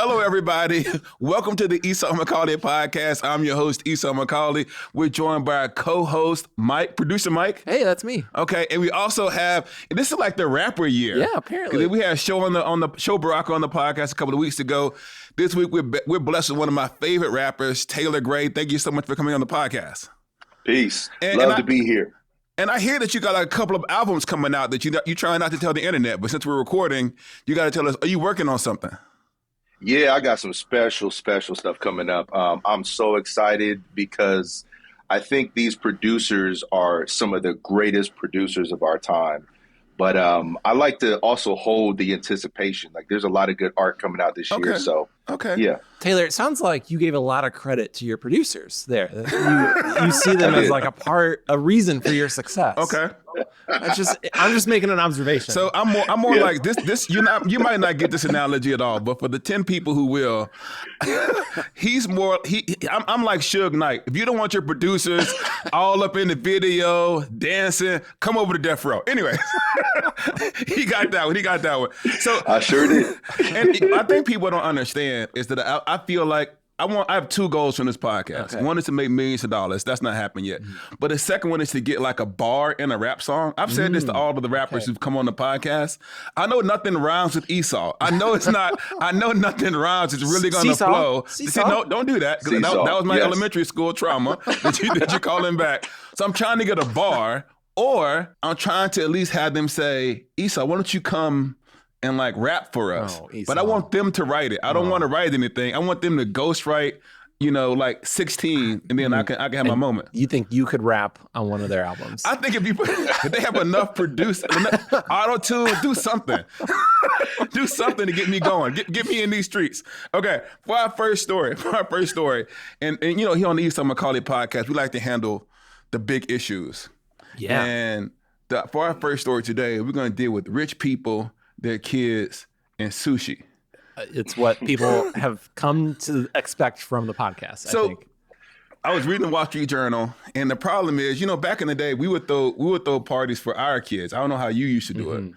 Hello, everybody. Welcome to the Esau McCauley podcast. I'm your host, Esau McCauley. We're joined by our co-host, Mike, producer Mike. Hey, that's me. Okay, and we also have, this is like the rapper year. Yeah, apparently. We had a show on the show Barack on the podcast a couple of weeks ago. This week, we're blessed with one of my favorite rappers, Taelor Gray. Thank you so much for coming on the podcast. Peace. Love to be here. And I hear that you got like a couple of albums coming out that you try not to tell the internet, but since we're recording, you got to tell us, are you working on something? Yeah, I got some special stuff coming up. I'm so excited because I think these producers are some of the greatest producers of our time. But I like to also hold the anticipation. Like, there's a lot of good art coming out this year. So, yeah. Taelor, it sounds like you gave a lot of credit to your producers there. You see them as like a reason for your success. Okay. I'm just making an observation. So I'm more like this. You might not get this analogy at all, but for the 10 people who will, I'm like Suge Knight. If you don't want your producers all up in the video dancing, come over to Death Row. Anyway, he got that one. So I sure did. And I think people don't understand is that I feel like I have two goals from this podcast. Okay. One is to make millions of dollars. That's not happened yet. But the second one is to get like a bar in a rap song. I've said this to all of the rappers who've come on the podcast. I know nothing rhymes with Esau. I know nothing rhymes. It's really going to flow. See, no, don't do that. Because that was my elementary school trauma that you calling back. So I'm trying to get a bar, or I'm trying to at least have them say, Esau, why don't you come and like rap for us? But I want them to write it. I don't want to write anything. I want them to ghostwrite, like 16, and then I can have my moment. You think you could rap on one of their albums? I think if they have enough auto-tune, do something. Do something to get me going. Get me in these streets. Okay, for our first story, and here on the Esau McCauley podcast, we like to handle the big issues. Yeah. And for our first story today, we're going to deal with rich people, their kids, and sushi. It's what people have come to expect from the podcast, I think. I was reading the Wall Street Journal, and the problem is, back in the day, we would throw parties for our kids. I don't know how you used to do it.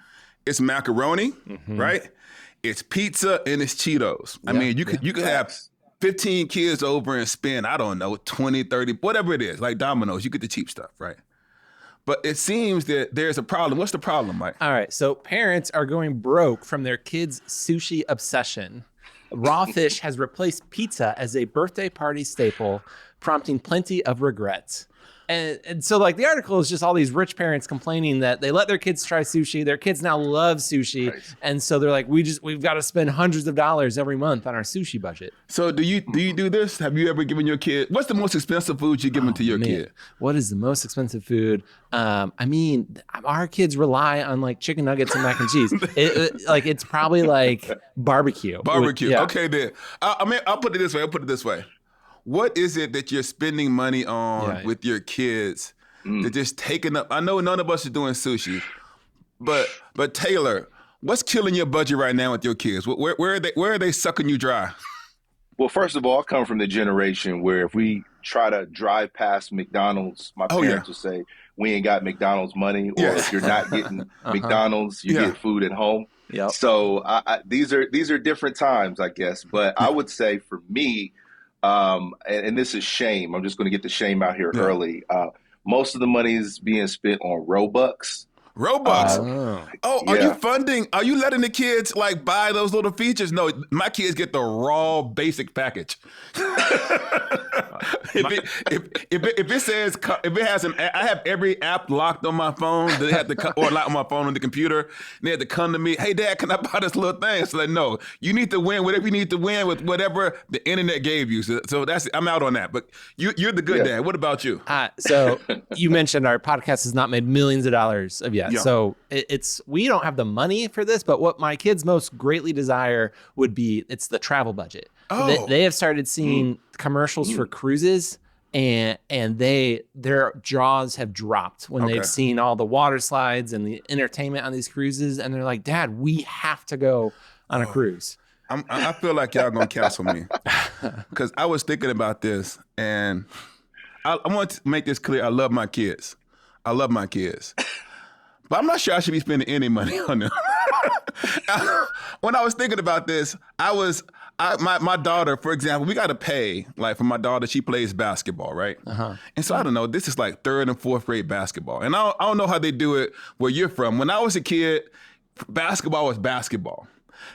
It's macaroni, right? It's pizza, and it's Cheetos. I mean, you could have 15 kids over and spend, I don't know, 20, 30, whatever it is, like Domino's. You get the cheap stuff, right? But it seems that there's a problem. What's the problem, Mike? All right. So parents are going broke from their kids' sushi obsession. Raw fish has replaced pizza as a birthday party staple, prompting plenty of regrets. And so like the article is just all these rich parents complaining that they let their kids try sushi. Their kids now love sushi. Right. And so they're like, we've got to spend hundreds of dollars every month on our sushi budget. So do you do this? Have you ever given your kid, what's the most expensive food you've given to your kid? What is the most expensive food? I mean, our kids rely on like chicken nuggets and mac and cheese. It's probably like barbecue. Barbecue. Okay, then. I'll put it this way. What is it that you're spending money on with your kids that just taking up? I know none of us are doing sushi, but Taelor, what's killing your budget right now with your kids? Where are they sucking you dry? Well, first of all, I come from the generation where if we try to drive past McDonald's, my parents would say, we ain't got McDonald's money, or if you're not getting McDonald's, you get food at home. Yep. So these are different times, I guess. But I would say for me, and this is shame. I'm just going to get the shame out here early. Most of the money is being spent on Robux. Are you letting the kids like buy those little features? No, my kids get the raw basic package. If it has I have every app locked on my phone. They have to or locked on my phone on the computer. And they had to come to me. Hey, Dad, can I buy this little thing? It's like, no, you need to win whatever you need to win with whatever the internet gave you. So I'm out on that. But you're the good dad. What about you? So you mentioned our podcast has not made millions of dollars of yet. Yeah. So we don't have the money for this, but what my kids most greatly desire would be, it's the travel budget. They have started seeing commercials for cruises, and their jaws have dropped when they've seen all the water slides and the entertainment on these cruises, and they're like, Dad, we have to go on a cruise. I feel like y'all gonna cancel me because I was thinking about this, and I want to make this clear. I love my kids, but I'm not sure I should be spending any money on them. When I was thinking about this, my daughter, for example, we got to pay, like for my daughter, she plays basketball, right? And so I don't know, this is like 3rd and 4th grade basketball. And I don't know how they do it where you're from. When I was a kid, basketball was basketball.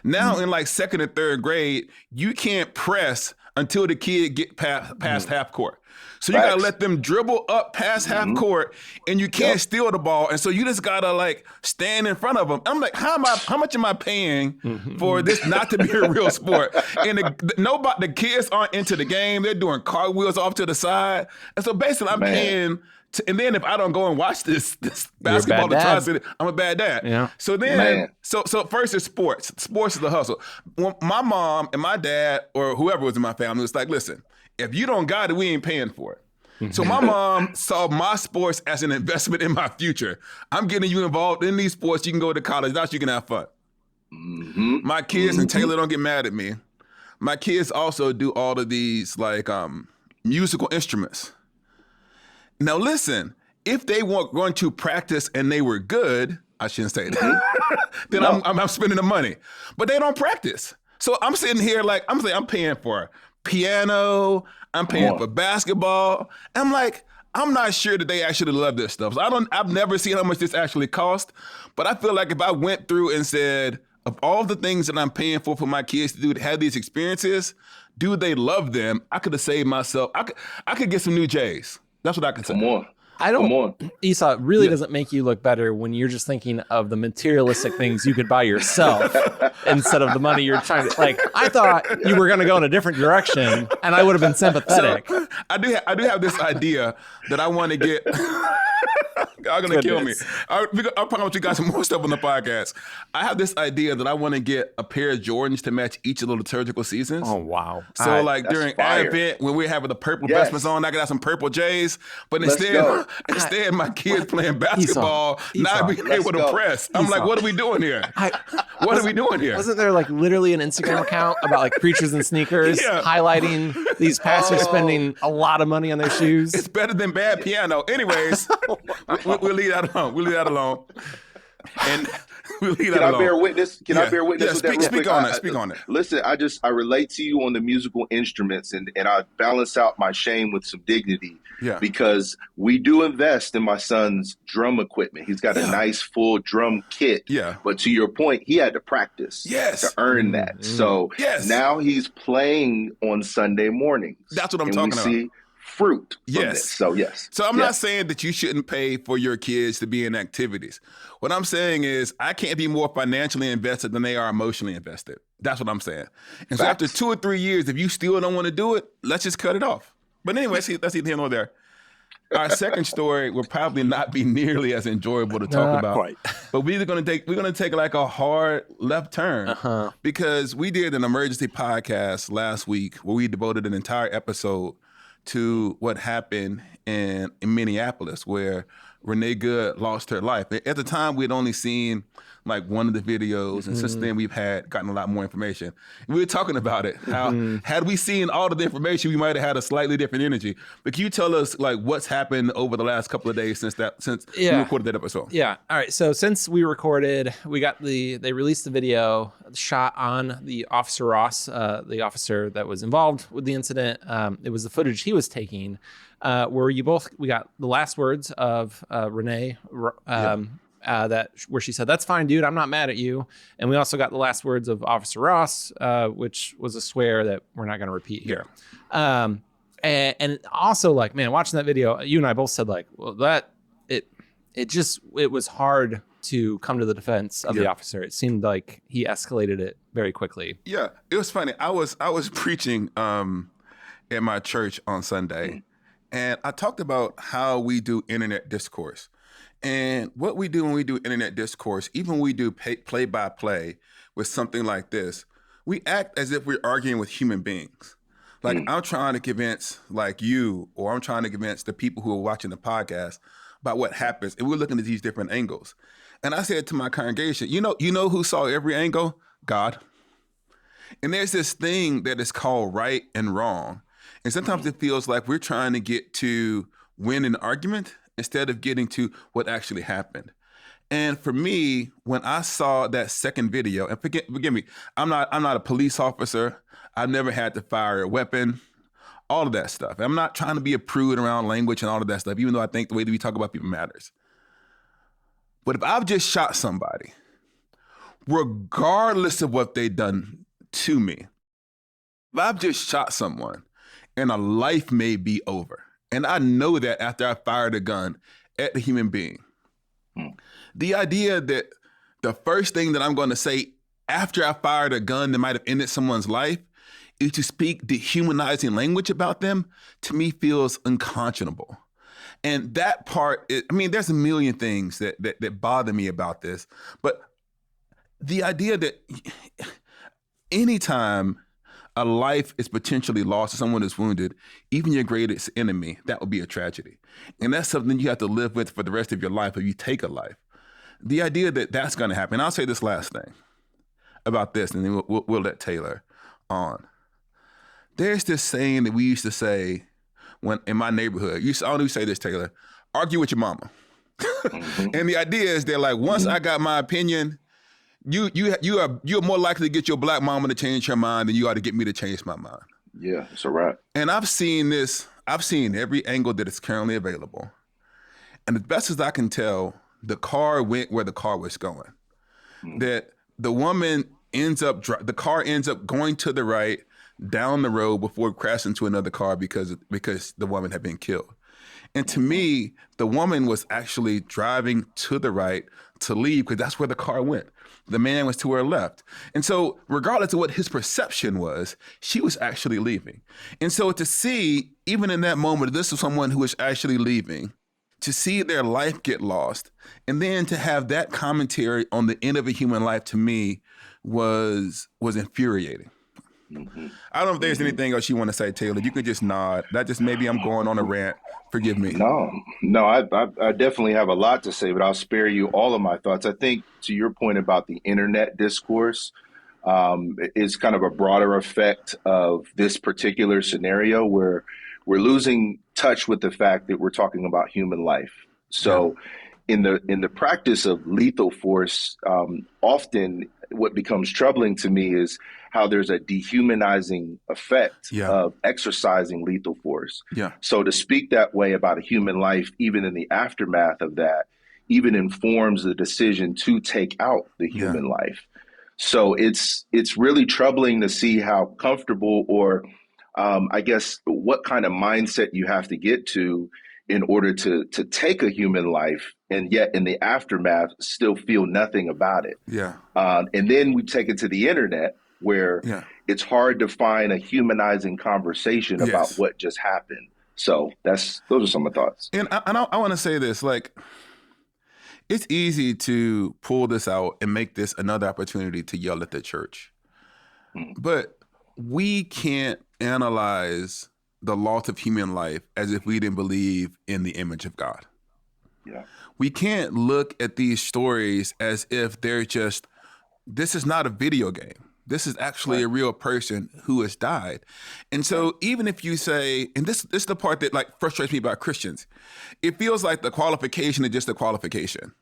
Now in like 2nd and 3rd grade, you can't press until the kid get past half court. So you got to let them dribble up past half court, and you can't steal the ball. And so you just got to like stand in front of them. I'm like, how much am I paying for this not to be a real sport? And the kids aren't into the game. They're doing cartwheels off to the side. And so basically I'm paying. And then if I don't go and watch this basketball, I'm a bad dad. Yeah. So then, so first is sports. Sports is the hustle. When my mom and my dad or whoever was in my family was like, listen, if you don't got it, we ain't paying for it. So my mom saw my sports as an investment in my future. I'm getting you involved in these sports. You can go to college. Now you can have fun. My kids, and Taylor, don't get mad at me. My kids also do all of these like musical instruments. Now listen, if they weren't going to practice and they were good, I shouldn't say that, then I'm spending the money. But they don't practice. So I'm sitting here like, I'm paying for piano, I'm paying for basketball. I'm like, I'm not sure that they actually love this stuff. So I've never seen how much this actually cost, but I feel like if I went through and said, of all the things that I'm paying for my kids to do to have these experiences, do they love them? I could have saved myself. I could get some new J's. That's what I can say. Come on. Esau, it really doesn't make you look better when you're just thinking of the materialistic things you could buy yourself instead of the money you're trying to, like, I thought you were going to go in a different direction and I would have been sympathetic. So, I do have this idea that I want to get. Y'all gonna kill me. I'll promise you guys some more stuff on the podcast. I have this idea that I want to get a pair of Jordans to match each of the liturgical seasons. Oh, wow. So like during our event, when we're having the purple vestments on, I could have some purple J's. But instead my kids playing basketball, not being able to press. I'm like, what are we doing here? What are we doing here? Wasn't there like literally an Instagram account about like preachers and sneakers highlighting these pastors spending a lot of money on their shoes? It's better than bad piano. Anyways, we'll leave that alone. And we'll leave that alone. Can I bear witness? Can I bear witness? Yeah, speak on it. Listen, I relate to you on the musical instruments, and I balance out my shame with some dignity. Yeah. Because we do invest in my son's drum equipment. He's got a nice full drum kit. Yeah. But to your point, he had to practice to earn that. So now he's playing on Sunday mornings. That's what I'm talking about. See fruit from this. So So I'm not saying that you shouldn't pay for your kids to be in activities. What I'm saying is I can't be more financially invested than they are emotionally invested. That's what I'm saying. And so after 2 or 3 years, if you still don't want to do it, let's just cut it off. But anyway, that's either here nor there. Our second story will probably not be nearly as enjoyable to talk about. Quite. But we're gonna take like a hard left turn because we did an emergency podcast last week where we devoted an entire episode to what happened in Minneapolis, where Renée Good lost her life. At the time, we had only seen like one of the videos, and since then we've gotten a lot more information. And we were talking about it. How had we seen all of the information, we might have had a slightly different energy. But can you tell us like what's happened over the last couple of days since we recorded that episode? Yeah. All right. So since we recorded, they released the video shot on the Officer Ross, the officer that was involved with the incident. It was the footage he was taking, where we got the last words of Renee. Where she said, "That's fine, dude. I'm not mad at you." And we also got the last words of Officer Ross, which was a swear that we're not going to repeat here. And also, like, man, watching that video, you and I both said, like, well, it was hard to come to the defense of the officer. It seemed like he escalated it very quickly. Yeah, it was funny. I was preaching at my church on Sunday, and I talked about how we do internet discourse. And what we do when we do internet discourse, even when we do play-by-play with something like this, we act as if we're arguing with human beings. Like I'm trying to convince like you, or I'm trying to convince the people who are watching the podcast about what happens. And we're looking at these different angles. And I said to my congregation, you know who saw every angle? God. And there's this thing that is called right and wrong. And sometimes it feels like we're trying to get to win an argument instead of getting to what actually happened. And for me, when I saw that second video, and forgive me, I'm not a police officer. I've never had to fire a weapon, all of that stuff. I'm not trying to be a prude around language and all of that stuff, even though I think the way that we talk about people matters. But if I've just shot somebody, regardless of what they've done to me, if I've just shot someone and a life may be over, and I know that after I fired a gun at the human being, the idea that the first thing that I'm going to say after I fired a gun that might have ended someone's life is to speak dehumanizing language about them, to me feels unconscionable. And that part, there's a million things that bother me about this, but the idea that anytime a life is potentially lost or someone is wounded, even your greatest enemy, that would be a tragedy. And that's something you have to live with for the rest of your life if you take a life. The idea that that's going to happen. I'll say this last thing about this, and then we'll let Taelor on. There's this saying that we used to say when in my neighborhood. I only say this, Taelor, argue with your mama. Mm-hmm. And the idea is that, like, once I got my opinion, you're more likely to get your black mama to change her mind than you are to get me to change my mind. Yeah, it's a wrap. And I've seen every angle that is currently available. And as best as I can tell, the car went where the car was going. That the car ends up going to the right down the road before it crashed into another car because the woman had been killed. And to me, the woman was actually driving to the right to leave because that's where the car went. The man was to her left. And so regardless of what his perception was, she was actually leaving. And so to see, even in that moment, this is someone who was actually leaving, to see their life get lost, and then to have that commentary on the end of a human life, to me was infuriating. Mm-hmm. I don't know if there's anything else you want to say, Taelor. You could just nod. That just maybe I'm going on a rant. Forgive me. No, I definitely have a lot to say, but I'll spare you all of my thoughts. I think to your point about the internet discourse is kind of a broader effect of this particular scenario where we're losing touch with the fact that we're talking about human life. So in the practice of lethal force, often what becomes troubling to me is how there's a dehumanizing effect of exercising lethal force. Yeah. So to speak that way about a human life, even in the aftermath of that, even informs the decision to take out the human life. So it's really troubling to see how comfortable or I guess what kind of mindset you have to get to in order to take a human life and yet in the aftermath still feel nothing about it. Yeah. And then we take it to the internet where it's hard to find a humanizing conversation about what just happened. So those are some of the thoughts. And I want to say this, like, it's easy to pull this out and make this another opportunity to yell at the church. But we can't analyze the loss of human life as if we didn't believe in the image of God. Yeah. We can't look at these stories as if they're just, this is not a video game. This is actually a real person who has died. And so even if you say, and this is the part that, like, frustrates me about Christians, it feels like the qualification is just a qualification.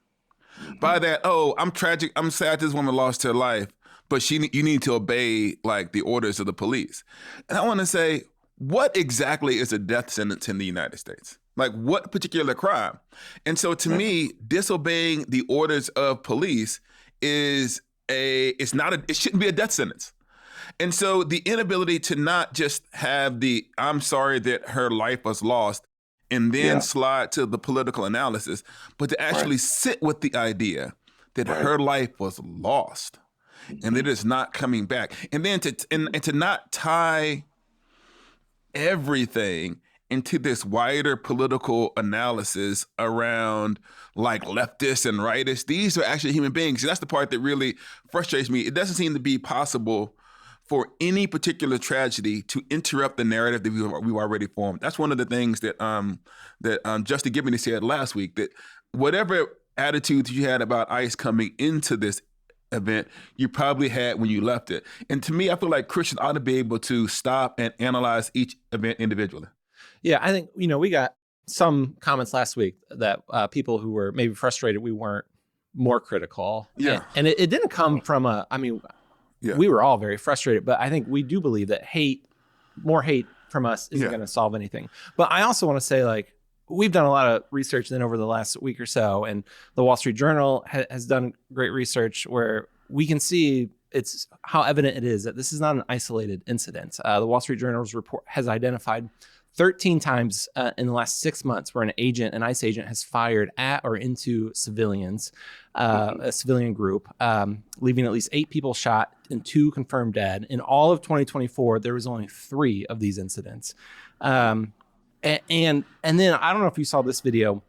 By that, I'm tragic, I'm sad this woman lost her life, but you need to obey, like, the orders of the police. And I want to say, what exactly is a death sentence in the United States? Like, what particular crime? And so to me, disobeying the orders of police it shouldn't be a death sentence. And so the inability to not just have I'm sorry that her life was lost and then slide to the political analysis, but to actually sit with the idea that her life was lost and that it's not coming back. And then to not tie everything into this wider political analysis around, like, leftists and rightists. These are actually human beings. And that's the part that really frustrates me. It doesn't seem to be possible for any particular tragedy to interrupt the narrative that we've already formed. That's one of the things that Justin Gibney said last week, that whatever attitudes you had about ICE coming into this event, you probably had when you left it. And to me, I feel like Christians ought to be able to stop and analyze each event individually. Yeah, I think, we got some comments last week that people who were maybe frustrated we weren't more critical. Yeah. And it didn't come from we were all very frustrated, but I think we do believe that more hate from us isn't going to solve anything. But I also want to say, like, we've done a lot of research then over the last week or so, and the Wall Street Journal has done great research where we can see it's how evident it is that this is not an isolated incident. The Wall Street Journal's report has identified 13 times in the last 6 months where an ICE agent has fired at or into civilians, a civilian group, leaving at least 8 people shot and 2 confirmed dead. In all of 2024, there was only 3 of these incidents. And then I don't know if you saw this video.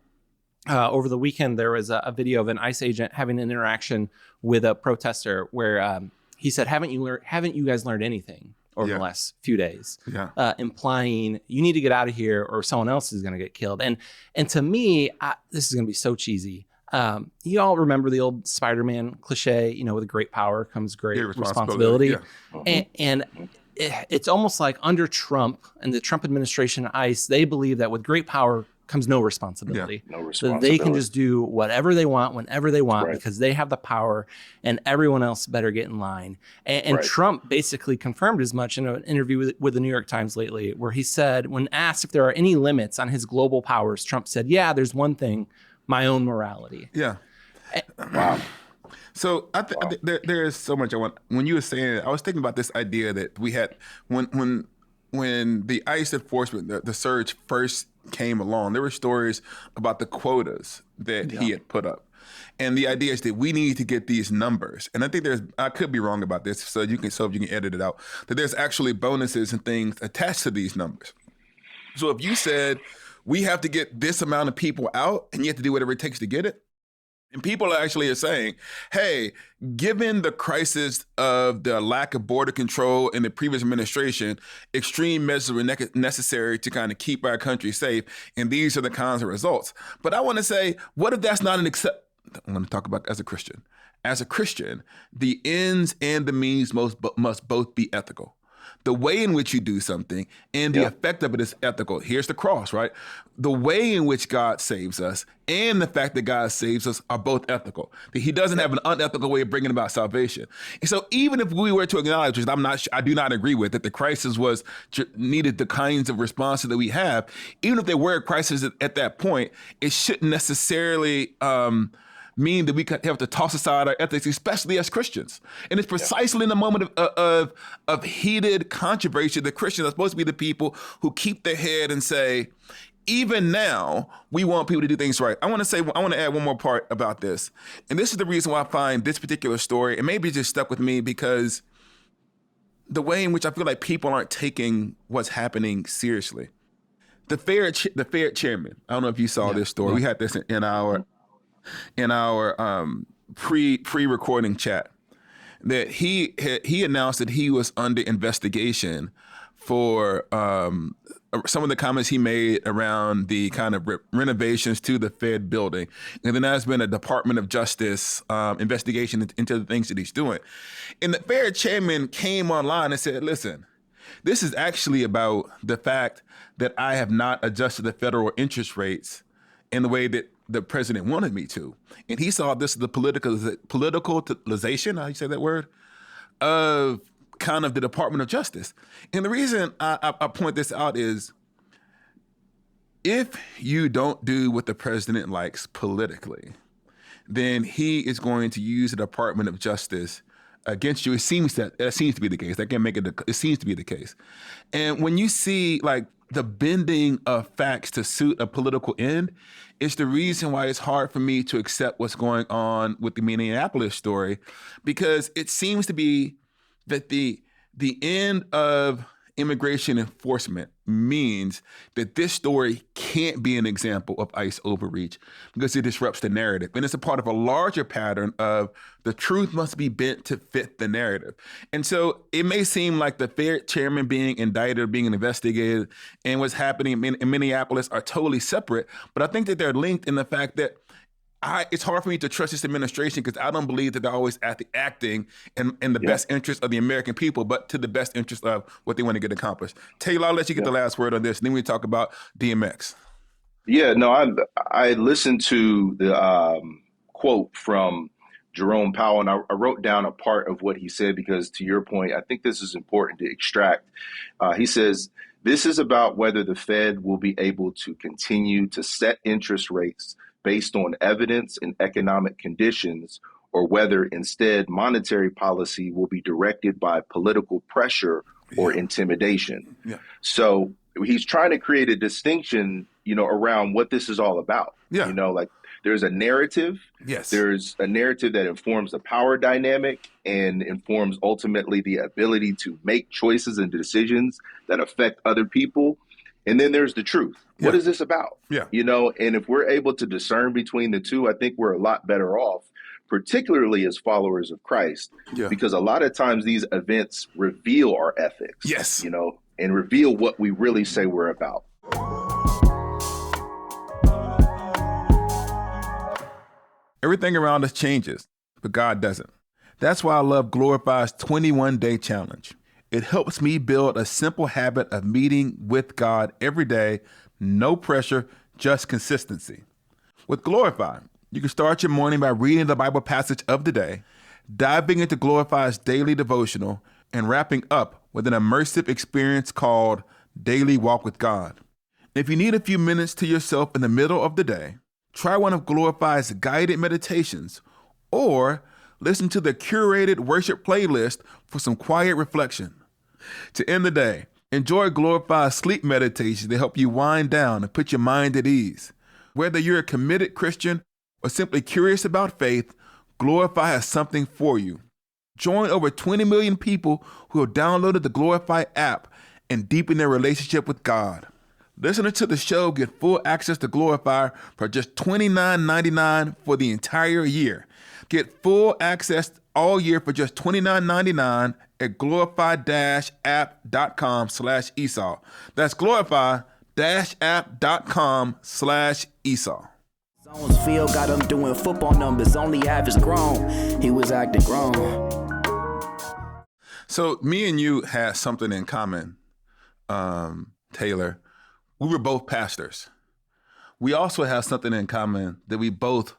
Over the weekend, there was a video of an ICE agent having an interaction with a protester where he said, haven't you guys learned anything over the last few days? Implying you need to get out of here or someone else is going to get killed. And to me, this is going to be so cheesy. You all remember the old Spider-Man cliche, with great power comes great responsibility. Yeah. And it's almost like under Trump and the Trump administration, ICE, they believe that with great power comes no responsibility. No responsibility. So they can just do whatever they want, whenever they want, because they have the power, and everyone else better get in line. And Trump basically confirmed as much in an interview with the New York Times lately, where he said, when asked if there are any limits on his global powers, Trump said, yeah, there's one thing, my own morality. Yeah. Wow. So there is so much I want. When you were saying it, I was thinking about this idea that we had when the ICE enforcement, the surge first came along. There were stories about the quotas that he had put up, and the idea is that we need to get these numbers. And I think I could be wrong about this, so if you can edit it out, that there's actually bonuses and things attached to these numbers. So if you said we have to get this amount of people out, and you have to do whatever it takes to get it. And people actually are saying, hey, given the crisis of the lack of border control in the previous administration, extreme measures were necessary to kind of keep our country safe. And these are the kinds of results. But I want to say, what if that's not an I'm going to talk about as a Christian. As a Christian, the ends and the means must both be ethical. The way in which you do something and the effect of it is ethical. Here's the cross, right? The way in which God saves us and the fact that God saves us are both ethical. That he doesn't have an unethical way of bringing about salvation. And so even if we were to acknowledge, which I do not agree with, that the crisis needed the kinds of responses that we have, even if there were a crisis at that point, it shouldn't necessarily mean that we have to toss aside our ethics, especially as Christians. And it's precisely in the moment of heated controversy that Christians are supposed to be the people who keep their head and say, even now, we want people to do things right. I want to add one more part about this. And this is the reason why I find this particular story, and maybe it just stuck with me, because the way in which I feel like people aren't taking what's happening seriously. The Fed chairman, I don't know if you saw this story. We had this in our pre-recording chat, that he announced that he was under investigation for some of the comments he made around the kind of renovations to the Fed building. And then there's been a Department of Justice investigation into the things that he's doing. And the Fed chairman came online and said, listen, this is actually about the fact that I have not adjusted the federal interest rates in the way that the president wanted me to. And he saw this as the politicalization, how you say that word, of kind of the Department of Justice. And the reason I point this out is, if you don't do what the president likes politically, then he is going to use the Department of Justice against you. It seems to be the case. I can't make it seems to be the case. And when you see like the bending of facts to suit a political end, it's the reason why it's hard for me to accept what's going on with the Minneapolis story, because it seems to be that the end of immigration enforcement means that this story can't be an example of ICE overreach, because it disrupts the narrative. And it's a part of a larger pattern of the truth must be bent to fit the narrative. And so it may seem like the Fed chairman being indicted or being investigated and what's happening in Minneapolis are totally separate, but I think that they're linked in the fact that it's hard for me to trust this administration, because I don't believe that they're always acting in the best interest of the American people, but to the best interest of what they want to get accomplished. Taelor, I'll let you get the last word on this, and then we talk about DMX. Yeah, no, I listened to the quote from Jerome Powell, and I wrote down a part of what he said because, to your point, I think this is important to extract. He says, "This is about whether the Fed will be able to continue to set interest rates based on evidence and economic conditions, or whether instead monetary policy will be directed by political pressure or intimidation." Yeah. So he's trying to create a distinction, around what this is all about. Yeah. Like there's a narrative. Yes. There's a narrative that informs the power dynamic and informs ultimately the ability to make choices and decisions that affect other people. And then there's the truth. Yeah. What is this about? Yeah. And if we're able to discern between the two, I think we're a lot better off, particularly as followers of Christ, because a lot of times these events reveal our ethics. Yes. And reveal what we really say we're about. Everything around us changes, but God doesn't. That's why I love Glorify's 21-day challenge. It helps me build a simple habit of meeting with God every day, no pressure, just consistency. With Glorify, you can start your morning by reading the Bible passage of the day, diving into Glorify's daily devotional, and wrapping up with an immersive experience called Daily Walk with God. If you need a few minutes to yourself in the middle of the day, try one of Glorify's guided meditations, or listen to the curated worship playlist for some quiet reflection. To end the day, enjoy Glorify's sleep meditation to help you wind down and put your mind at ease. Whether you're a committed Christian or simply curious about faith, Glorify has something for you. Join over 20 million people who have downloaded the Glorify app and deepen their relationship with God. Listeners to the show get full access to Glorify for just $29.99 for the entire year. Get full access all year for just $29.99 at glorify-app.com/Esau. That's glorify-app.com/Esau. Zones field got him doing football numbers, only average grown. He was acting grown. So me and you had something in common, Taylor. We were both pastors. We also have something in common that we both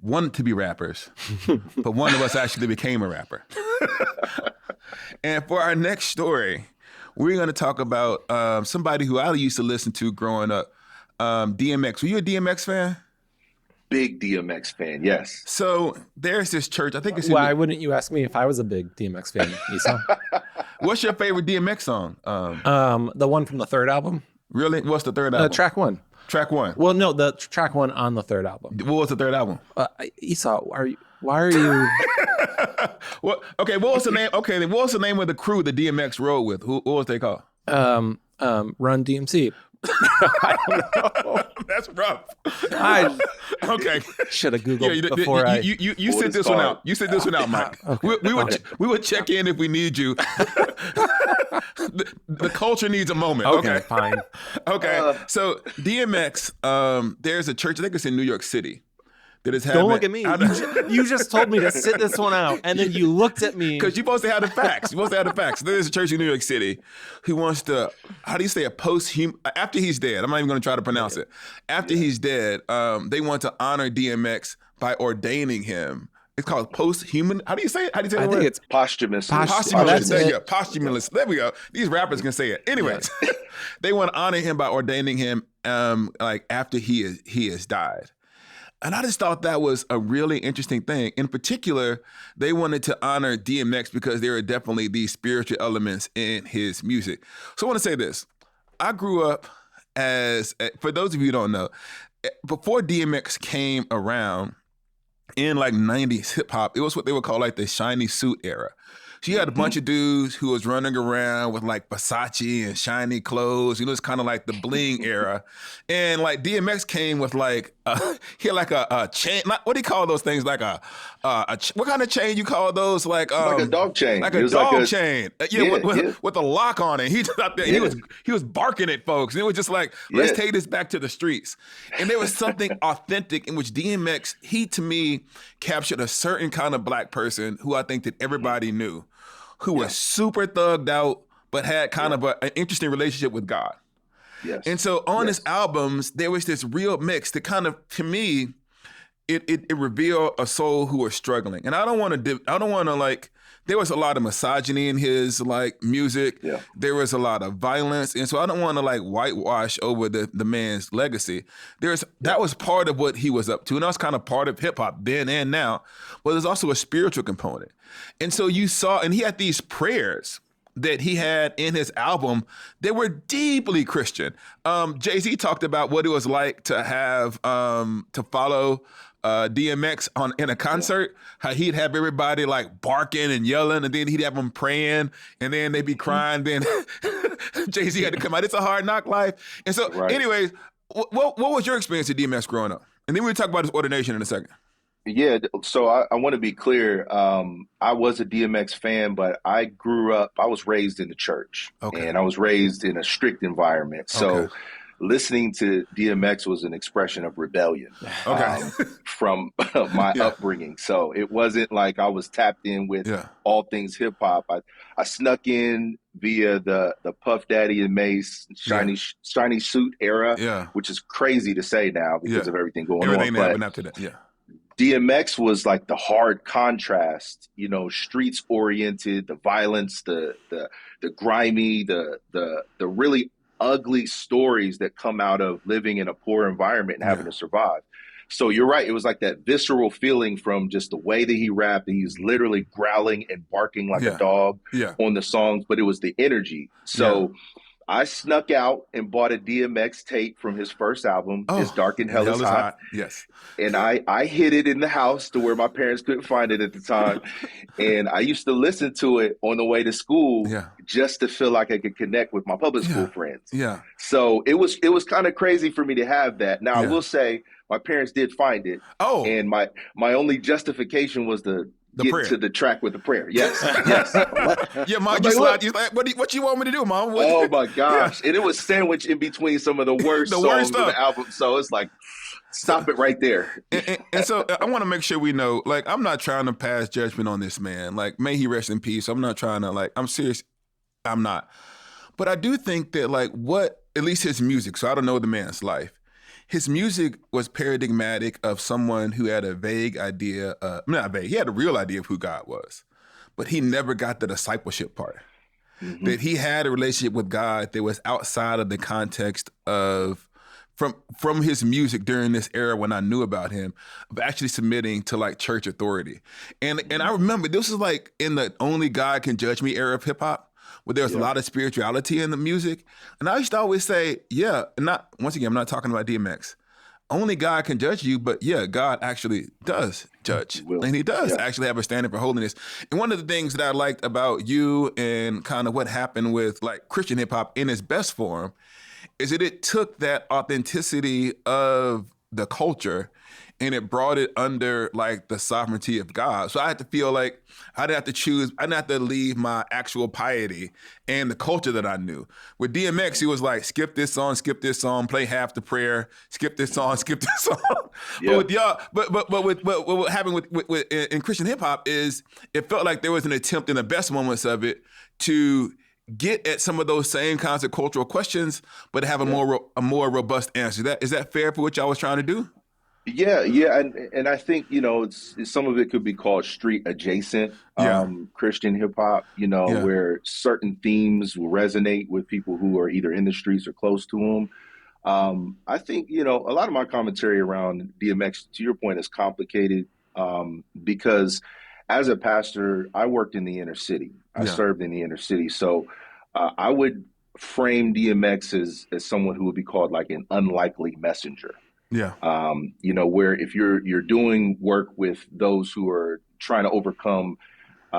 wanted to be rappers, but one of us actually became a rapper. And for our next story, we're going to talk about somebody who I used to listen to growing up, DMX. Were you a DMX fan? Big DMX fan, yes. So there's this church, I think it's Why wouldn't you ask me if I was a big DMX fan, Esau? What's your favorite DMX song? The one from the third album. Really? What's the third album? Track one. Track one. Well, no, the track one on the third album. What was the third album? Esau, why are you? What was the name? Okay, then what was the name of the crew that DMX rode with? What was they called? Run DMC. I don't know. That's rough. I Okay. should have Googled before you sit this one out. You sit this one out, Mike. Okay. We would check in if we need you. The culture needs a moment. Okay, fine. Okay. So DMX, there's a church, I think it's in New York City. That is having, Don't look at me. You just told me to sit this one out, and then you looked at me. Because you're supposed to have the facts. There's a church in New York City who wants to, how do you say, after he's dead, I'm not even going to try to pronounce it. After he's dead, they want to honor DMX by ordaining him. It's called posthuman. How do you say it? I think it's posthumous. Posthumous. Posthumous. There we go. These rappers can say it. Anyways, they want to honor him by ordaining him like after he has died. And I just thought that was a really interesting thing. In particular, they wanted to honor DMX because there are definitely these spiritual elements in his music. So I want to say this. I grew up for those of you who don't know, before DMX came around in like 90s hip hop, it was what they would call like the shiny suit era. So you had a bunch of dudes who was running around with like Versace and shiny clothes. It's kind of like the bling era. And like DMX came with like, he had like a chain. What do you call those things? Like what kind of chain you call those? Like a dog chain. Like a dog chain. With a lock on it. He just out there. He was barking at folks. And it was just like, let's take this back to the streets. And there was something authentic in which DMX, he to me captured a certain kind of black person who I think that everybody knew, who was super thugged out, but had kind of an interesting relationship with God. Yes. And so on his albums, there was this real mix that kind of, to me, it revealed a soul who was struggling. And I don't want to like, there was a lot of misogyny in his like music. Yeah. There was a lot of violence. And so I don't want to like whitewash over the man's legacy. That was part of what he was up to. And that was kind of part of hip hop then and now. But there's also a spiritual component. And so you saw, and he had these prayers that he had in his album, they were deeply Christian. Jay-Z talked about what it was like to have, to follow DMX in a concert, how he'd have everybody like barking and yelling, and then he'd have them praying, and then they'd be crying. Then Jay-Z had to come out. It's a hard knock life. And so anyways, what was your experience with DMX growing up? And then we'll talk about his ordination in a second. Yeah, so I want to be clear. I was a DMX fan, but I was raised in the church, and I was raised in a strict environment. So listening to DMX was an expression of rebellion from my upbringing. So it wasn't like I was tapped in with all things hip hop. I snuck in via the Puff Daddy and Mace shiny suit era, which is crazy to say now because of everything going on. Everything that happened after that, DMX was like the hard contrast, streets oriented, the violence, the grimy, the really ugly stories that come out of living in a poor environment and having to survive. So you're right. It was like that visceral feeling from just the way that he rapped. He's literally growling and barking like a dog on the songs, but it was the energy. So I snuck out and bought a DMX tape from his first album, It's Dark and Hell is Hot. Yes. And I hid it in the house to where my parents couldn't find it at the time. And I used to listen to it on the way to school just to feel like I could connect with my public school friends. Yeah. So it was kind of crazy for me to have that. Now, I will say my parents did find it. Oh. And my only justification was the get prayer. To the track with the prayer. Yes. Yes. Yeah, Mom, what you want me to do, Mom? Oh my gosh. And it was sandwiched in between some of the worst songs of the album. So it's like, stop it right there. And so I want to make sure we know, like, I'm not trying to pass judgment on this man. Like, may he rest in peace. I'm not trying to, like, I'm serious. I'm not. But I do think that, like, at least his music, so I don't know the man's life, his music was paradigmatic of someone who had a vague idea, not vague, he had a real idea of who God was, but he never got the discipleship part. Mm-hmm. That he had a relationship with God that was outside of the context of, from his music during this era when I knew about him, of actually submitting to like church authority. And I remember this was like in the only God can judge me era of hip hop, where there was a lot of spirituality in the music. And I used to always say, once again, I'm not talking about DMX. Only God can judge you, but God actually does judge. And he does actually have a standard for holiness. And one of the things that I liked about you and kind of what happened with like Christian hip hop in its best form is that it took that authenticity of the culture and it brought it under like the sovereignty of God. So I had to feel like I didn't have to choose, I didn't have to leave my actual piety and the culture that I knew. With DMX, he was like, skip this song, play half the prayer, skip this song. But with y'all, but what happened with in Christian hip hop is it felt like there was an attempt in the best moments of it to get at some of those same kinds of cultural questions, but have a more robust answer. Is that fair for what y'all was trying to do? Yeah, and I think it's some of it could be called street adjacent Christian hip hop. Where certain themes will resonate with people who are either in the streets or close to them. I think a lot of my commentary around DMX, to your point, is complicated because as a pastor, I worked in the inner city. I served in the inner city, so I would frame DMX as someone who would be called like an unlikely messenger. Yeah. Where if you're doing work with those who are trying to overcome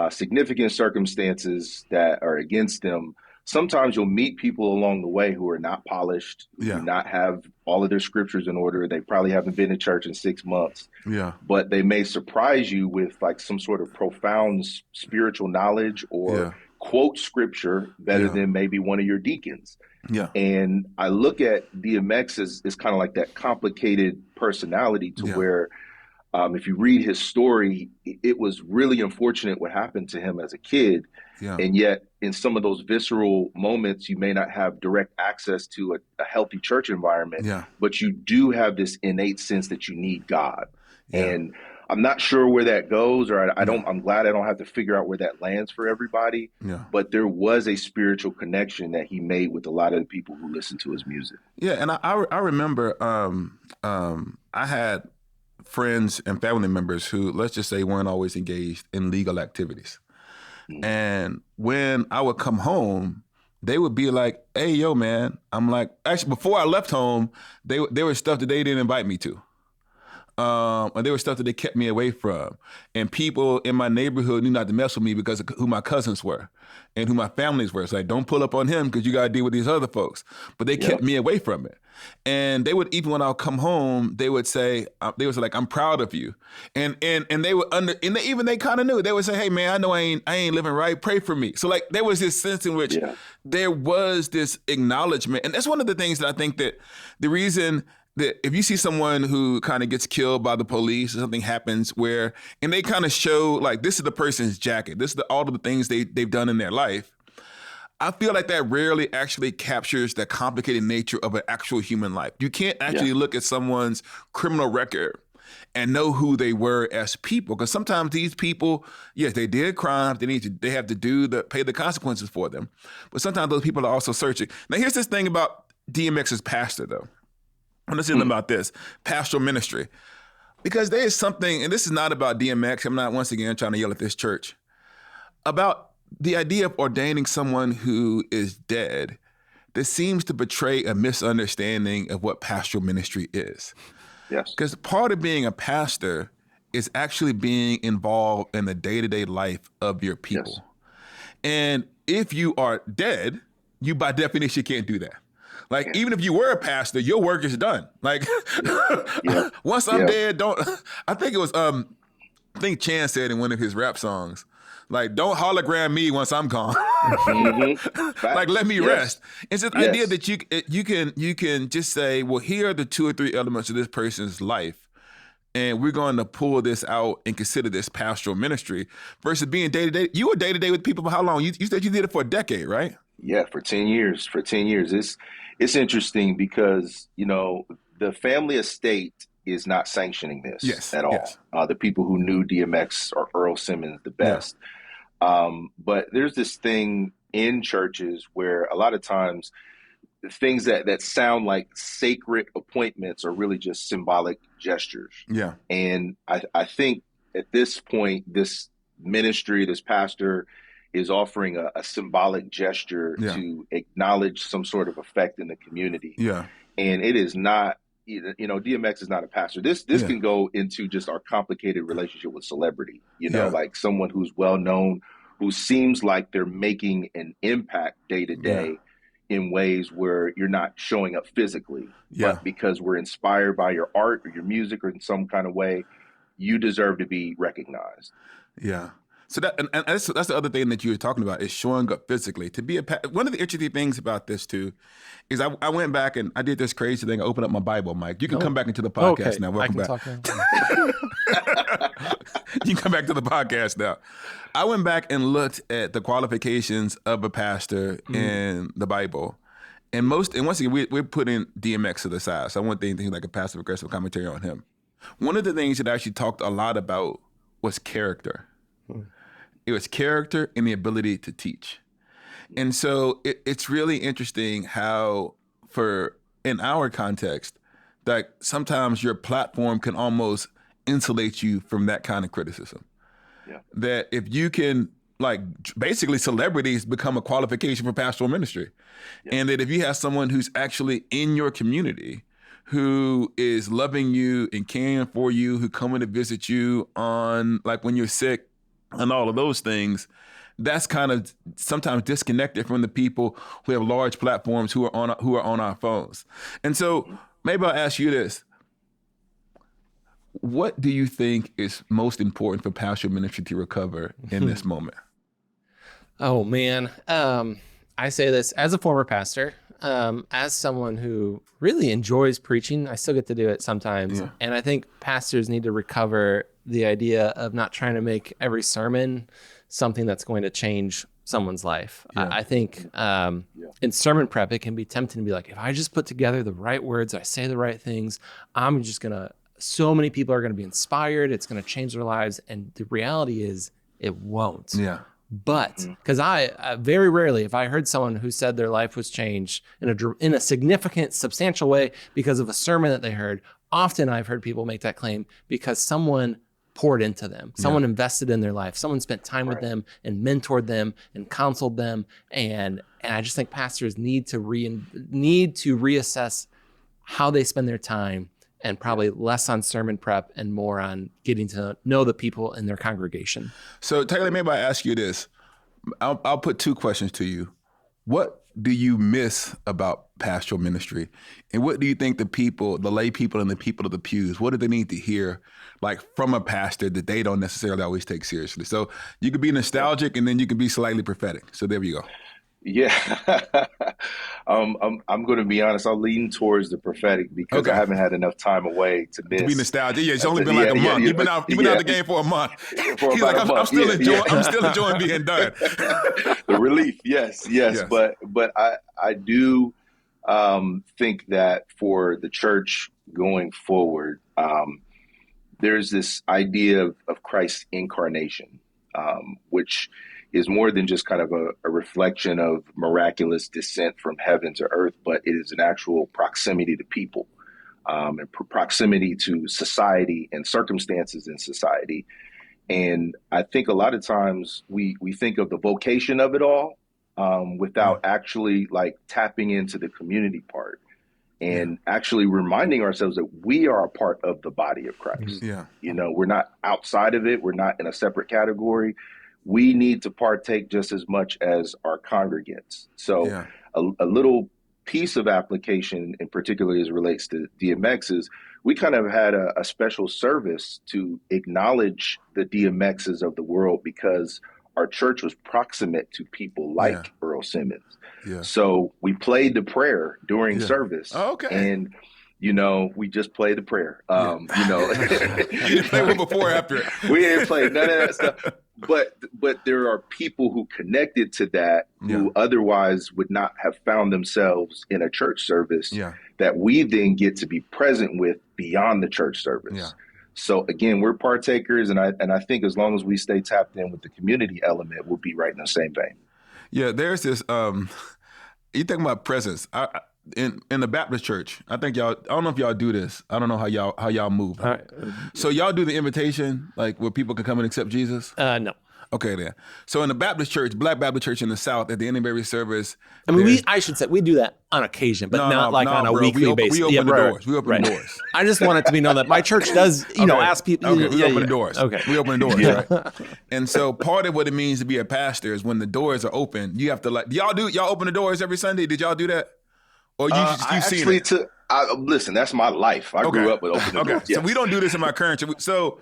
significant circumstances that are against them, sometimes you'll meet people along the way who are not polished, who do not have all of their scriptures in order. They probably haven't been to church in 6 months. Yeah. But they may surprise you with like some sort of profound spiritual knowledge or quote scripture better than maybe one of your deacons. Yeah. And I look at DMX as kind of like that complicated personality to where if you read his story, it was really unfortunate what happened to him as a kid. Yeah. And yet in some of those visceral moments, you may not have direct access to a healthy church environment, but you do have this innate sense that you need God. And I'm not sure where that goes, or I'm glad I don't have to figure out where that lands for everybody. Yeah. But there was a spiritual connection that he made with a lot of the people who listened to his music. Yeah, and I remember I had friends and family members who, let's just say, weren't always engaged in legal activities. Mm-hmm. And when I would come home, they would be like, "Hey, yo, man." I'm like, actually, before I left home, there was stuff that they didn't invite me to. And there was stuff that they kept me away from. And people in my neighborhood knew not to mess with me because of who my cousins were and who my families were. It's like, don't pull up on him because you got to deal with these other folks. But they kept me away from it. And they would, even when I'll come home, they would say, "I'm proud of you." And they would they kind of knew. They would say, "Hey, man, I know I ain't living right. Pray for me." So like there was this sense in which there was this acknowledgement. And that's one of the things that I think that the reason that if you see someone who kind of gets killed by the police or something happens and they kind of show like, this is the person's jacket, this is all of the things they've done in their life, I feel like that rarely actually captures the complicated nature of an actual human life. You can't actually look at someone's criminal record and know who they were as people, because sometimes these people, yes, they did crimes, they have to pay the consequences for them, but sometimes those people are also searching. Now here's this thing about DMX's pastor though. I'm listening about this pastoral ministry, because there is something, and this is not about DMX. I'm not once again trying to yell at this church about the idea of ordaining someone who is dead. That seems to betray a misunderstanding of what pastoral ministry is. Yes, because part of being a pastor is actually being involved in the day-to-day life of your people. Yes. And if you are dead, you by definition can't do that. Like, even if you were a pastor, your work is done. Like, once I'm dead, I think it was, I think Chan said in one of his rap songs, like, don't hologram me once I'm gone. Like, let me rest. It's this idea that you can just say, well, here are the 2 or 3 elements of this person's life, and we're going to pull this out and consider this pastoral ministry versus being day-to-day. You were day-to-day with people for how long? You said you did it for a decade, right? Yeah, for 10 years. It's interesting because, the family estate is not sanctioning this at all. Yes. The people who knew DMX or Earl Simmons the best. But there's this thing in churches where a lot of times things that sound like sacred appointments are really just symbolic gestures. Yeah. And I think at this point, this ministry, this pastor is offering a symbolic gesture to acknowledge some sort of effect in the community. Yeah. And it is not, DMX is not a pastor. This can go into just our complicated relationship with celebrity, like someone who's well known, who seems like they're making an impact day to day in ways where you're not showing up physically, but because we're inspired by your art or your music or in some kind of way, you deserve to be recognized. Yeah. So that and that's the other thing that you were talking about is showing up physically. To be one of the interesting things about this too is I went back and I did this crazy thing. I opened up my Bible, Mike. You can come back into the podcast now. Welcome back. You can come back to the podcast now. I went back and looked at the qualifications of a pastor in the Bible. And once again, we're putting DMX to the side. So I want anything like a passive aggressive commentary on him. One of the things that I actually talked a lot about was character. It was character and the ability to teach. And so it's really interesting how in our context, that sometimes your platform can almost insulate you from that kind of criticism. Yeah. That if you can, basically celebrities become a qualification for pastoral ministry. Yeah. And that if you have someone who's actually in your community, who is loving you and caring for you, who coming to visit you on when you're sick and all of those things, that's kind of sometimes disconnected from the people who have large platforms who are on our phones. And so maybe I'll ask you this. What do you think is most important for pastoral ministry to recover in this moment? Oh, man. I say this as a former pastor, as someone who really enjoys preaching. I still get to do it sometimes. Yeah. And I think pastors need to recover the idea of not trying to make every sermon something that's going to change someone's life. Yeah. I think in sermon prep, it can be tempting to be like, if I just put together the right words, I say the right things, I'm just going to so many people are going to be inspired. It's going to change their lives. And the reality is it won't. Yeah. But because I very rarely, if I heard someone who said their life was changed in a significant, substantial way because of a sermon that they heard, often I've heard people make that claim because someone poured into them, someone invested in their life, someone spent time with them and mentored them and counseled them. And I just think pastors need to reassess how they spend their time, and probably less on sermon prep and more on getting to know the people in their congregation. So Taylor, maybe I ask you this. I'll put two questions to you. What do you miss about pastoral ministry? And what do you think the lay people and the people of the pews, what do they need to hear like from a pastor that they don't necessarily always take seriously? So you could be nostalgic and then you can be slightly prophetic. So there you go. Yeah. I'm going to be honest. I'll lean towards the prophetic because I haven't had enough time away to miss. To be nostalgic. Yeah, it's only been like a month. You've been out the game for a month. He's like, I'm still enjoying being done. The relief. Yes. But I do think that for the church going forward, there's this idea of Christ's incarnation, which is more than just kind of a reflection of miraculous descent from heaven to earth, but it is an actual proximity to people, and proximity to society and circumstances in society. And I think a lot of times we think of the vocation of it all without actually like tapping into the community part and actually reminding ourselves that we are a part of the body of Christ. Yeah. You know, we're not outside of it. We're not in a separate category. We need to partake just as much as our congregants. So a little piece of application, in particular as it relates to DMX, is we kind of had a special service to acknowledge the DMXs of the world because our church was proximate to people like Earl Simmons. Yeah. So we played the prayer during service. Oh, okay. And we just played the prayer. You didn't play one before or after it. We didn't play none of that stuff. But there are people who connected to that who otherwise would not have found themselves in a church service that we then get to be present with beyond the church service. Yeah. So again, we're partakers, and I think as long as we stay tapped in with the community element, we'll be right in the same vein. Yeah, there's this. You think about presence. In the Baptist church, I think y'all. I don't know if y'all do this. I don't know how y'all move. So y'all do the invitation, like where people can come and accept Jesus. No. Okay, then. So in the Baptist church, Black Baptist church in the South, at the end of every service, I mean, I should say we do that on occasion, but not on a weekly basis. We open the doors. We open the doors. I just want it to be known that my church does, ask people. Okay, we open the doors. Okay, we open the doors. Right? And so part of what it means to be a pastor is when the doors are open, you have to y'all open the doors every Sunday. Did y'all do that? Or you've seen it? Listen, that's my life. I grew up with open the doors. Yes. So we don't do this in my current church. So,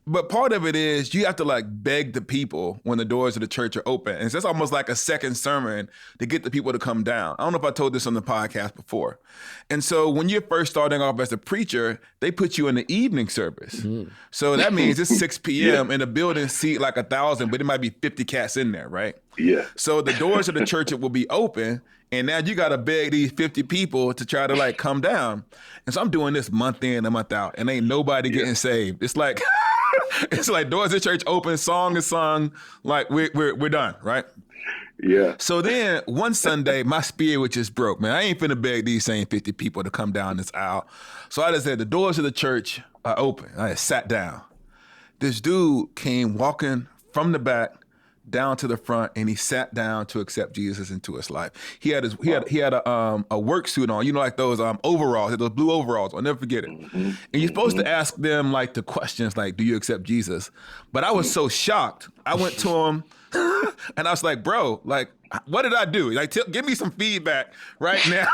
but part of it is you have to like beg the people when the doors of the church are open. And so it's almost like a second sermon to get the people to come down. I don't know if I told this on the podcast before. And so when you're first starting off as a preacher, they put you in the evening service. Mm-hmm. So that means it's 6 p.m. and the building seat like 1,000, but it might be 50 cats in there, right? Yeah. So the doors of the church will be open. And now you got to beg these 50 people to try to like come down. And so I'm doing this month in and month out and ain't nobody getting saved. It's like, doors of church open, song is sung, like we're done, right? Yeah. So then one Sunday, my spirit was just broke, man. I ain't finna beg these same 50 people to come down this aisle. So I just said, the doors of the church are open. I just sat down. This dude came walking from the back down to the front, and he sat down to accept Jesus into his life. He had a work suit on, like those overalls, those blue overalls. I'll never forget it. Mm-hmm. And you're supposed to ask them like the questions like, "Do you accept Jesus?" But I was so shocked. I went to him and I was like, "Bro, like, what did I do? Like, give me some feedback right now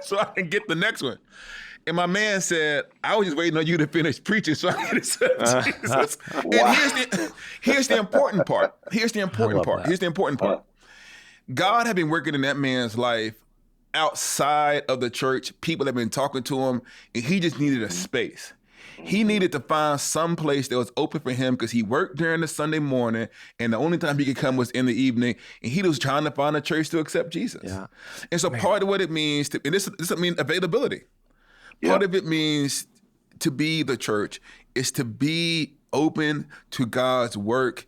so I can get the next one." And my man said, "I was just waiting on you to finish preaching so I can accept Jesus." Wow. And here's the important part. Here's the important part. God had been working in that man's life outside of the church. People had been talking to him, and he just needed a space. He needed to find some place that was open for him because he worked during the Sunday morning, and the only time he could come was in the evening, and he was trying to find a church to accept Jesus. Yeah. And so part of what it means, and this means availability. Part of it means to be the church is to be open to God's work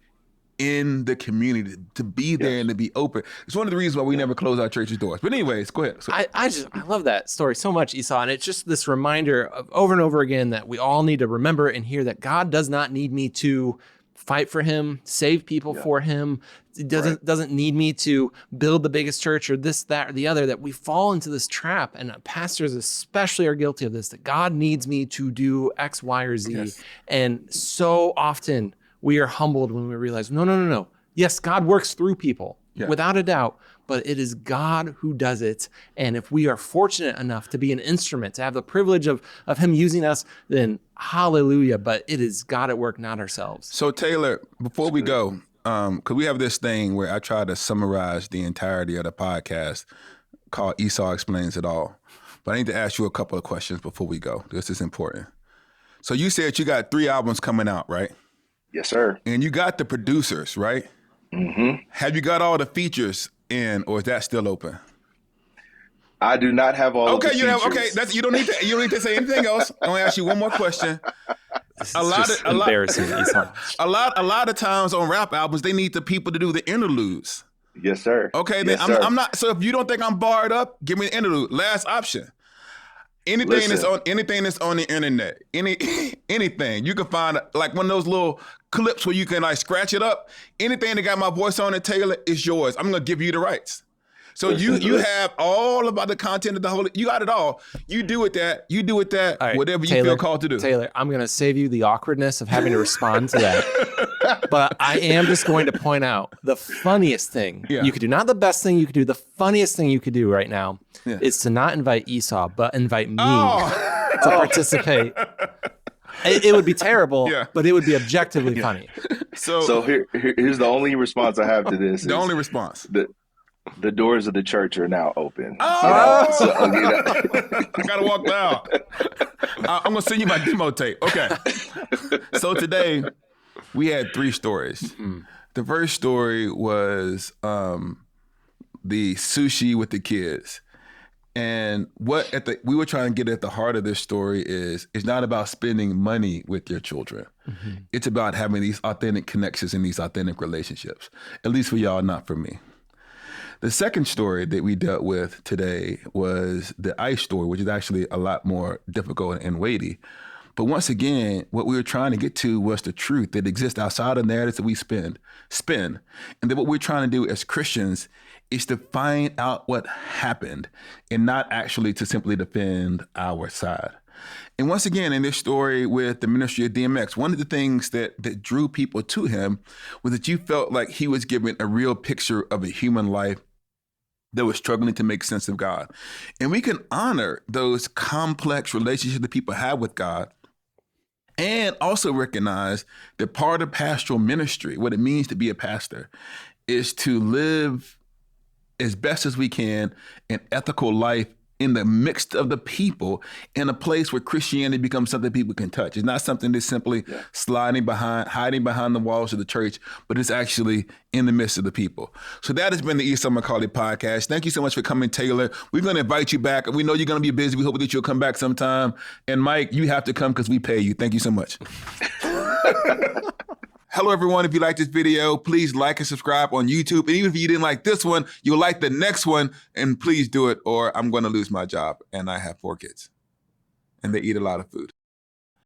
in the community, to be there and to be open. It's one of the reasons why we never close our church's doors. But anyways, go ahead. I love that story so much, Esau. And it's just this reminder of over and over again that we all need to remember and hear that God does not need me to fight for him, save people for him. It doesn't need me to build the biggest church or this, that, or the other, that we fall into this trap. And pastors especially are guilty of this, that God needs me to do X, Y, or Z. Yes. And so often we are humbled when we realize, no. Yes, God works through people without a doubt, but it is God who does it. And if we are fortunate enough to be an instrument, to have the privilege of him using us, then hallelujah. But it is God at work, not ourselves. So Taelor, before we go, because we have this thing where I try to summarize the entirety of the podcast called Esau Explains It All. But I need to ask you a couple of questions before we go. This is important. So you said you got 3 albums coming out, right? Yes, sir. And you got the producers, right? Mm-hmm. Have you got all the features in, or is that still open? I do not have all. Okay, of the you features. have. Okay, you don't need to say anything else. I'm gonna ask you one more question. Embarrassing. A lot of times on rap albums, they need the people to do the interludes. Yes, sir. Okay, then yes, I'm not. So if you don't think I'm barred up, give me an interlude. Last option. Anything that's on the internet, anything you can find, like one of those little clips where you can like scratch it up. Anything that got my voice on it, Taelor, is yours. I'm gonna give you the rights. So you have all about the content of the whole. You got it all. You do with that. Right, whatever you feel called to do. Taelor, I'm gonna save you the awkwardness of having to respond to that. But I am just going to point out the funniest thing you could do, not the best thing you could do. The funniest thing you could do right now is to not invite Esau, but invite me to participate. It would be terrible, but it would be objectively funny. So here's the only response I have to this. The only response. The doors of the church are now open. I gotta walk down. I'm gonna send you my demo tape. Okay. So today we had 3 stories. Mm-hmm. The first story was the sushi with the kids. And we were trying to get at the heart of this story is it's not about spending money with your children. Mm-hmm. It's about having these authentic connections and these authentic relationships. At least for y'all, not for me. The second story that we dealt with today was the ICE story, which is actually a lot more difficult and weighty. But once again, what we were trying to get to was the truth that exists outside of narratives that we spin. And then what we're trying to do as Christians is to find out what happened and not actually to simply defend our side. And once again, in this story with the ministry of DMX, one of the things that drew people to him was that you felt like he was giving a real picture of a human life that was struggling to make sense of God. And we can honor those complex relationships that people have with God and also recognize that part of pastoral ministry, what it means to be a pastor, is to live as best as we can an ethical life in the midst of the people in a place where Christianity becomes something people can touch. It's not something that's simply hiding behind the walls of the church, but it's actually in the midst of the people. So that has been the Esau Macaulay podcast. Thank you so much for coming, Taelor. We're going to invite you back. We know you're going to be busy. We hope that you'll come back sometime. And Mike, you have to come because we pay you. Thank you so much. Hello, everyone. If you like this video, please like and subscribe on YouTube. And even if you didn't like this one, you'll like the next one. And please do it or I'm going to lose my job. And I have 4 kids. And they eat a lot of food.